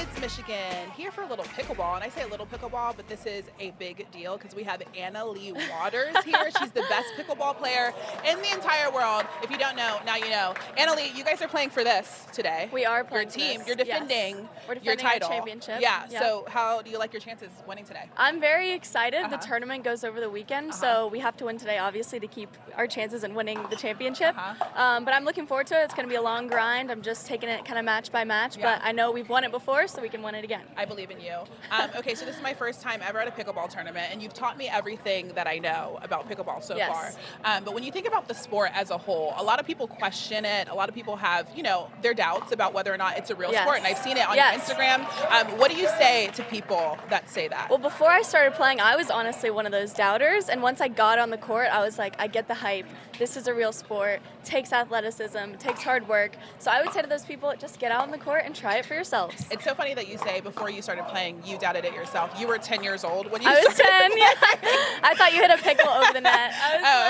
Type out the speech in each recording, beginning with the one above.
Rapids, Michigan, here for a little pickleball. And I say a little pickleball, but this is a big deal because we have Anna Leigh Waters here. She's the best pickleball player in the entire world. If you don't know, now you know. Anna Leigh, you guys are playing for this today. We are playing your team. for this. You're defending, yes. We're defending your title. Our championship. Yeah. Yep. So how do you like your chances winning today? I'm very excited. The tournament goes over the weekend, so we have to win today, obviously, to keep our chances in winning the championship. But I'm looking forward to it. It's going to be a long grind. I'm just taking it kind of match by match, but I know we've won it before, so we can win it again. I believe in you. Okay, so this is my first time ever at a pickleball tournament, and you've taught me everything that I know about pickleball so far. But when you think about the sport as a whole, a lot of people question it. A lot of people have, you know, their doubts about whether or not it's a real sport, and I've seen it on your Instagram. What do you say to people that say that? Well, before I started playing, I was honestly one of those doubters, and once I got on the court, I was like, I get the hype. This is a real sport. It takes athleticism. It takes hard work. So I would say to those people, just get out on the court and try it for yourselves. It's so funny that you say before you started playing, you doubted it yourself. You were 10 years old when you I was started 10, I thought you hit a pickle over the net.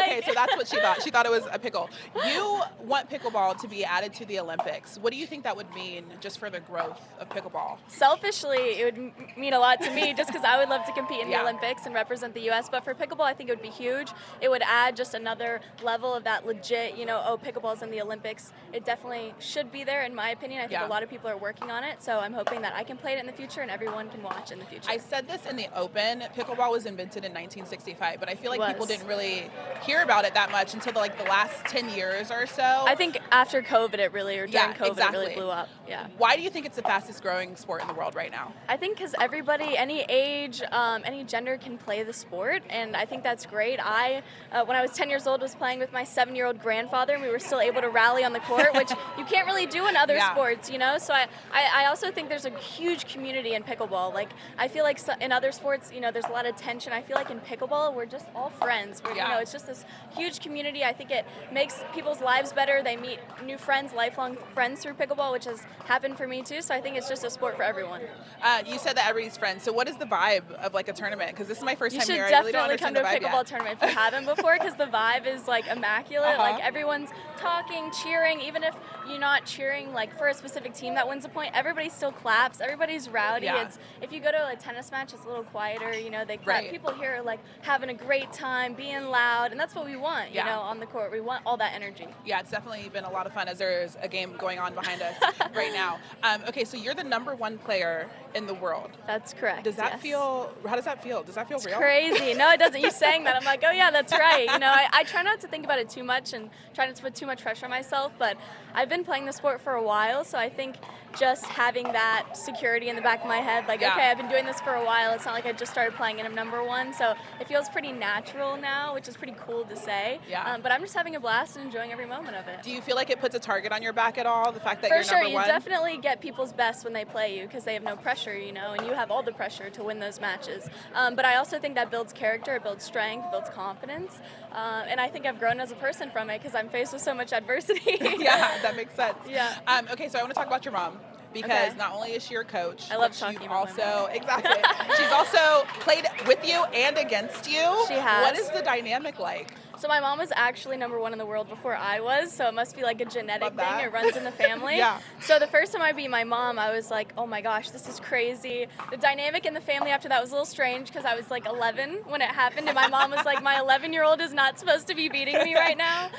Okay, so that's what she thought. She thought it was a pickle. You want pickleball to be added to the Olympics. What do you think that would mean just for the growth of pickleball? Selfishly, it would mean a lot to me just because I would love to compete in the Olympics and represent the U.S. But for pickleball, I think it would be huge. It would add just another level of that legit, you know, oh, pickleball's in the Olympics. It definitely should be there, in my opinion. I think a lot of people are working on it, so I'm hoping that I can play it in the future and everyone can watch in the future. I said this in the Open. Pickleball was invented in 1965, but I feel like people didn't really hear about it that much until the last 10 years or so. I think after COVID, it really, or during COVID, it really blew up. Yeah. Why do you think it's the fastest growing sport in the world right now? I think because everybody, any age, any gender can play the sport, and I think that's great. When I was 10 years old, was playing with my 7-year-old grandfather, and we were still able to rally on the court, which you can't really do in other sports, you know? So I also think there's a huge community in pickleball. Like, I feel like in other sports, you know, there's a lot of tension. I feel like in pickleball, we're just all friends. You know, it's just this huge community. I think it makes people's lives better. They meet new friends, lifelong friends through pickleball, which has happened for me too. So I think it's just a sport for everyone. You said that everybody's friends. So what is the vibe of like a tournament? Because this is my first time here. You should definitely come to a pickleball tournament if you haven't before, because the vibe is like immaculate. Like everyone's talking, cheering. Even if you're not cheering like for a specific team that wins a point, everybody still claps. Everybody's rowdy. If you go to a tennis match, it's a little quieter. You know, they clap. People here are like having a great time, being loud, and that's what we want. You know, on the court, we want all that energy. Yeah, it's definitely been a lot of fun as there's a game going on behind us right now. Okay, so you're the #1 player in the world. That's correct. Does that feel? How does that feel? Does that feel real? Crazy. No, it doesn't. You saying that, I'm like, oh yeah, that's right. You know, I try not to think about it too much and try not to put too much pressure on myself. But I've been playing the sport for a while, so I think just having that security in the back of my head, like, okay, I've been doing this for a while. It's not like I just started playing and I'm #1. So it feels pretty natural now, which is pretty cool to say. But I'm just having a blast and enjoying every moment of it. Do you feel like it puts a target on your back at all? The fact that you're #1? For sure, you definitely get people's best when they play you because they have no pressure, you know, and you have all the pressure to win those matches. But I also think that builds character, it builds strength, it builds confidence. And I think I've grown as a person from it because I'm faced with so much adversity. Yeah, that makes sense. Yeah. Okay, so I want to talk about your mom. Because not only is she your coach, I love talking about my mom. Exactly. She's also played with you and against you. She has. What is the dynamic like? So my mom was actually #1 in the world before I was, so it must be like a genetic thing. It runs in the family. So the first time I beat my mom, I was like, oh my gosh, this is crazy. The dynamic in the family after that was a little strange because I was like 11 when it happened, and my mom was like, my 11-year-old is not supposed to be beating me right now.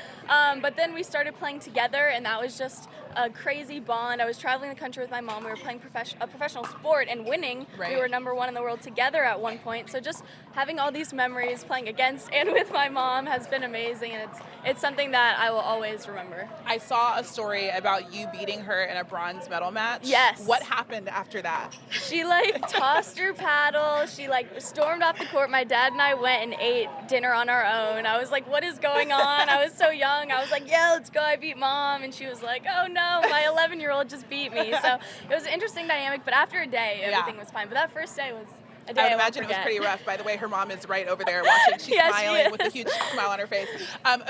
But then we started playing together, and that was just a crazy bond. I was traveling the country with my mom. We were playing a professional sport and winning. We were #1 in the world together at one point. So just having all these memories playing against and with my mom has been amazing, and it's something that I will always remember. I saw a story about you beating her in a bronze medal match. Yes. What happened after that? She like tossed her paddle. She like stormed off the court. My dad and I went and ate dinner on our own. I was like, what is going on? I was so young. I was like, yeah, let's go. I beat mom. And she was like, oh no, my 11-year-old just beat me. So it was an interesting dynamic, but after a day, everything was fine. But that first day was A day I would I won't imagine it was forget. pretty rough. By the way, her mom is right over there watching. She's Yes, smiling she with a huge smile on her face.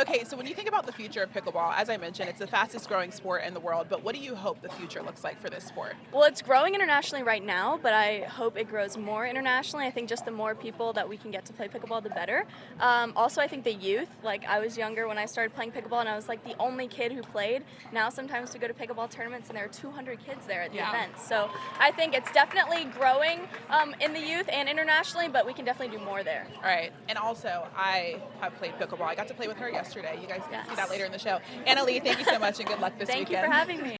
Okay, so when you think about the future of pickleball, as I mentioned, it's the fastest growing sport in the world, but what do you hope the future looks like for this sport? Well, it's growing internationally right now, but I hope it grows more internationally. I think just the more people that we can get to play pickleball, the better. Also, I think the youth, like I was younger when I started playing pickleball and I was like the only kid who played. Now sometimes we go to pickleball tournaments and there are 200 kids there at the events. So I think it's definitely growing in the youth and internationally, but we can definitely do more there. All right. And also, I have played pickleball. I got to play with her yesterday. You guys can see that later in the show. Anna Leigh, thank you so much and good luck this Thank weekend. you for having me.